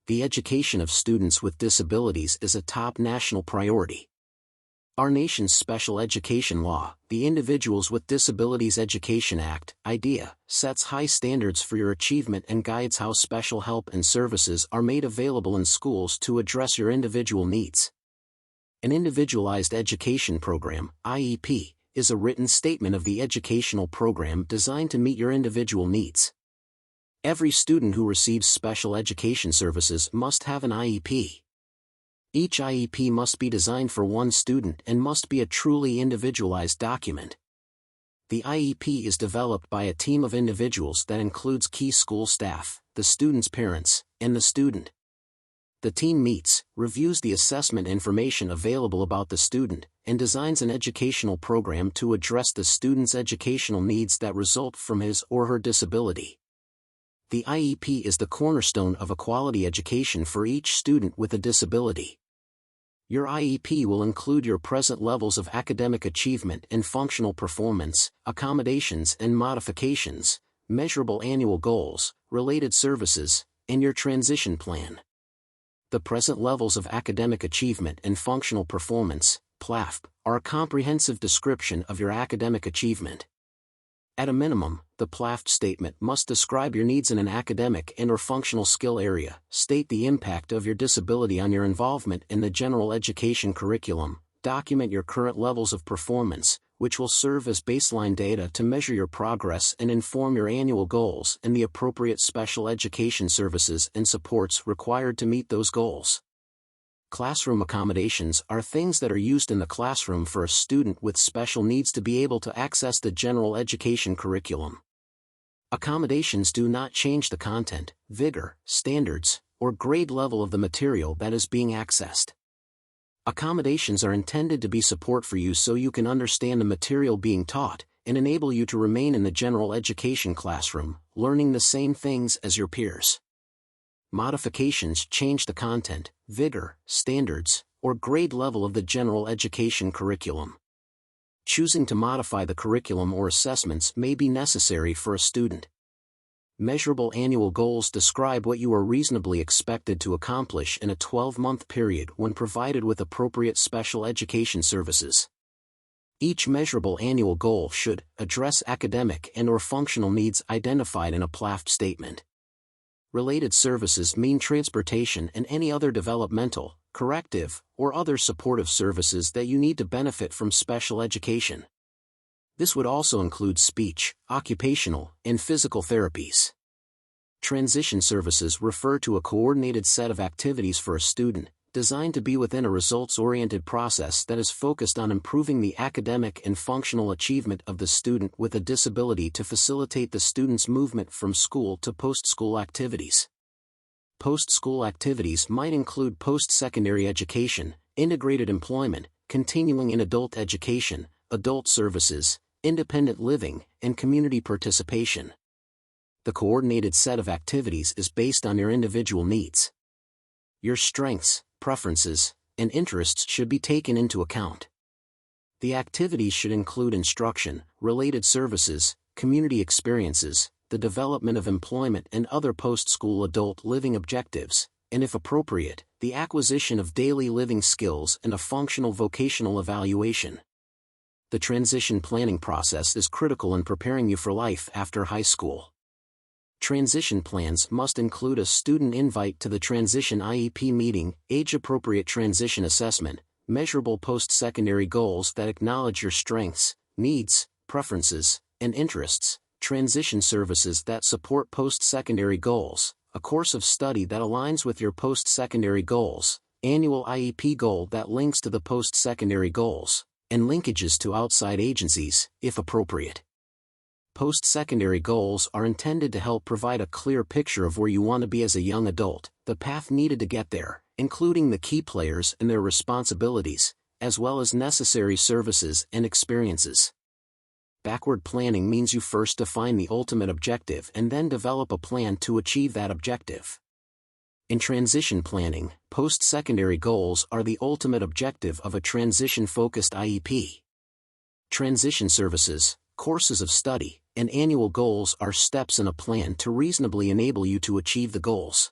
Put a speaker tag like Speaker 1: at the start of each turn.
Speaker 1: the education of students with disabilities is a top national priority. Our nation's special education law, the Individuals with Disabilities Education Act, IDEA, sets high standards for your achievement and guides how special help and services are made available in schools to address your individual needs. An Individualized Education Program, IEP, is a written statement of the educational program designed to meet your individual needs. Every student who receives special education services must have an IEP. Each IEP must be designed for one student and must be a truly individualized document. The IEP is developed by a team of individuals that includes key school staff, the student's parents, and the student. The team meets, reviews the assessment information available about the student, and designs an educational program to address the student's educational needs that result from his or her disability. The IEP is the cornerstone of a quality education for each student with a disability. Your IEP will include your present levels of academic achievement and functional performance, accommodations and modifications, measurable annual goals, related services, and your transition plan. The present levels of academic achievement and functional performance, PLAFP, are a comprehensive description of your academic achievement. At a minimum, the PLAFP statement must describe your needs in an academic and/or functional skill area, state the impact of your disability on your involvement in the general education curriculum, document your current levels of performance, which will serve as baseline data to measure your progress and inform your annual goals and the appropriate special education services and supports required to meet those goals. Classroom accommodations are things that are used in the classroom for a student with special needs to be able to access the general education curriculum. Accommodations do not change the content, vigor, standards, or grade level of the material that is being accessed. Accommodations are intended to be support for you so you can understand the material being taught, and enable you to remain in the general education classroom, learning the same things as your peers. Modifications change the content, vigor, standards, or grade level of the general education curriculum. Choosing to modify the curriculum or assessments may be necessary for a student. Measurable annual goals describe what you are reasonably expected to accomplish in a 12-month period when provided with appropriate special education services. Each measurable annual goal should address academic and/or functional needs identified in a PLAFP statement. Related services mean transportation and any other developmental, corrective, or other supportive services that you need to benefit from special education. This would also include speech, occupational, and physical therapies. Transition services refer to a coordinated set of activities for a student, designed to be within a results-oriented process that is focused on improving the academic and functional achievement of the student with a disability to facilitate the student's movement from school to post-school activities. Post-school activities might include post-secondary education, integrated employment, continuing in adult education, adult services, independent living, and community participation. The coordinated set of activities is based on your individual needs. Your strengths, preferences, and interests should be taken into account. The activities should include instruction, related services, community experiences, the development of employment and other post-school adult living objectives, and if appropriate, the acquisition of daily living skills and a functional vocational evaluation. The transition planning process is critical in preparing you for life after high school. Transition plans must include a student invite to the transition IEP meeting, age-appropriate transition assessment, measurable post-secondary goals that acknowledge your strengths, needs, preferences, and interests, transition services that support post-secondary goals, a course of study that aligns with your post-secondary goals, annual IEP goal that links to the post-secondary goals, and linkages to outside agencies, if appropriate. Post-secondary goals are intended to help provide a clear picture of where you want to be as a young adult, the path needed to get there, including the key players and their responsibilities, as well as necessary services and experiences. Backward planning means you first define the ultimate objective and then develop a plan to achieve that objective. In transition planning, post-secondary goals are the ultimate objective of a transition-focused IEP. Transition services, courses of study, and annual goals are steps in a plan to reasonably enable you to achieve the goals.